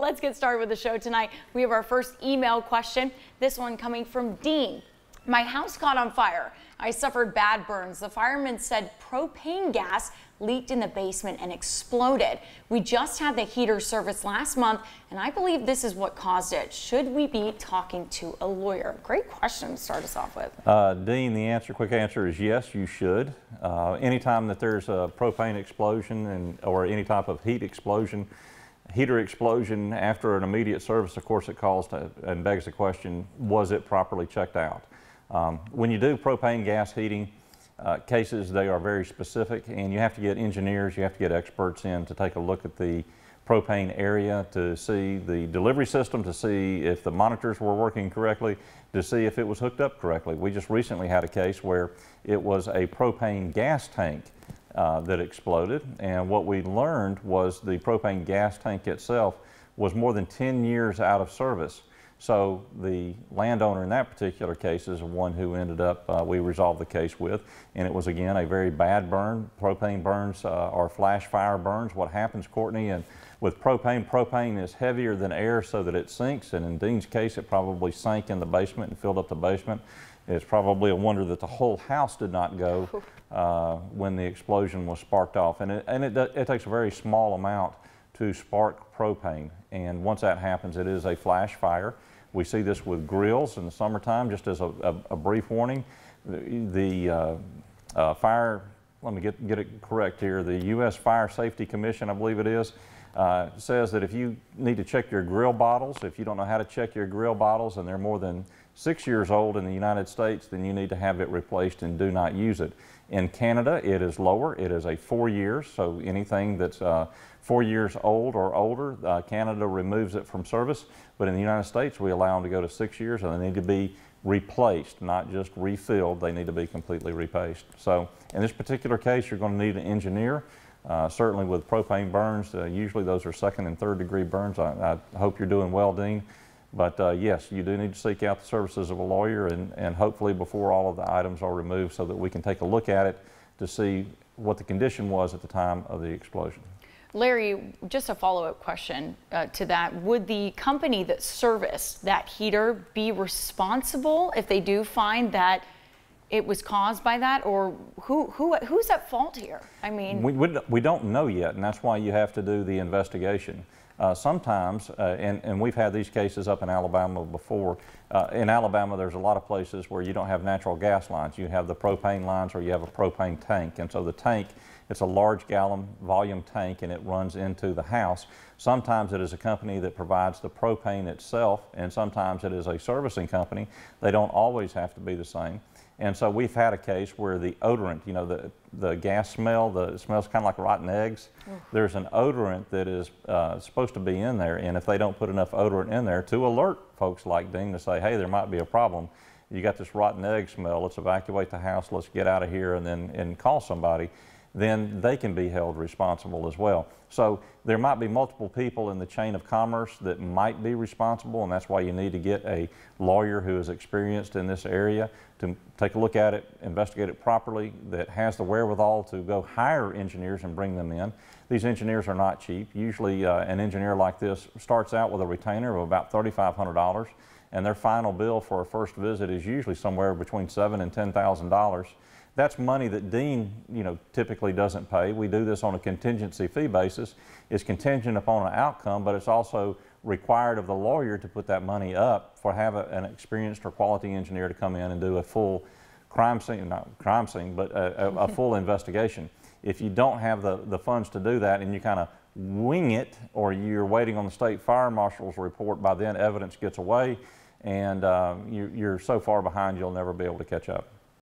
Let's get started with the show tonight. We have our first email question. This one coming from Dean. My house caught on fire. I suffered bad burns. The fireman said propane gas leaked in the basement and exploded. We just had the heater serviced last month, and I believe this is what caused it. Should we be talking to a lawyer? Great question to start us off with. Dean, the quick answer is yes, you should. Anytime that there's a propane explosion or any type of heater explosion after an immediate service, of course, it calls and begs the question, was it properly checked out? When you do propane gas heating cases, they are very specific, and you have to get engineers, you have to get experts in to take a look at the propane area to see the delivery system, to see if the monitors were working correctly, to see if it was hooked up correctly. We just recently had a case where it was a propane gas tank that exploded, and what we learned was the propane gas tank itself was more than 10 years out of service. So the landowner in that particular case is the one who ended up, we resolved the case with, and it was again a very bad burn. Propane burns are flash fire burns. What happens, Courtney, and with propane is heavier than air so that it sinks, and in Dean's case it probably sank in the basement and filled up the basement. It's probably a wonder that the whole house did not go when the explosion was sparked off. And it takes a very small amount to spark propane, and once that happens, it is a flash fire. We see this with grills in the summertime. Just as a brief warning, the fire, let me get it correct here, the U.S. Fire Safety Commission, I believe it is, says that if you need to check your grill bottles, if you don't know how to check your grill bottles and they're more than 6 years old in the United States, then you need to have it replaced and do not use it. In Canada, it is lower. It is a 4 years, so anything that's 4 years old or older, Canada removes it from service. But in the United States, we allow them to go to 6 years, and they need to be replaced, not just refilled. They need to be completely replaced. So in this particular case, you're going to need an engineer. Certainly with propane burns, usually those are second and third degree burns. I hope you're doing well, Dean. But yes, you do need to seek out the services of a lawyer, and hopefully before all of the items are removed so that we can take a look at it to see what the condition was at the time of the explosion. Larry, just a follow-up question to that. Would the company that serviced that heater be responsible if they do find that it was caused by that, or who's at fault here? I mean, we don't know yet, and that's why you have to do the investigation. Sometimes, and we've had these cases up in Alabama before. In Alabama, there's a lot of places where you don't have natural gas lines. You have the propane lines, or you have a propane tank. And so the tank, it's a large gallon volume tank, and it runs into the house. Sometimes it is a company that provides the propane itself, and sometimes it is a servicing company. They don't always have to be the same. And so we've had a case where the odorant, you know, the gas smell, it smells kind of like rotten eggs. There's an odorant that is supposed to be in there, and if they don't put enough odorant in there to alert folks like Dean to say, hey, there might be a problem. You got this rotten egg smell, let's evacuate the house, let's get out of here, and call somebody, then they can be held responsible as well. So there might be multiple people in the chain of commerce that might be responsible, and that's why you need to get a lawyer who is experienced in this area to take a look at it, investigate it properly, that has the wherewithal to go hire engineers and bring them in. These engineers are not cheap. Usually an engineer like this starts out with a retainer of about $3,500, and their final bill for a first visit is usually somewhere between $7,000 and $10,000. That's money that Dean, typically doesn't pay. We do this on a contingency fee basis. It's contingent upon an outcome, but it's also required of the lawyer to put that money up for an experienced or quality engineer to come in and do a full crime scene, not crime scene, but a full investigation. If you don't have the funds to do that and you kind of wing it, or you're waiting on the state fire marshal's report, by then evidence gets away, and you're so far behind you'll never be able to catch up.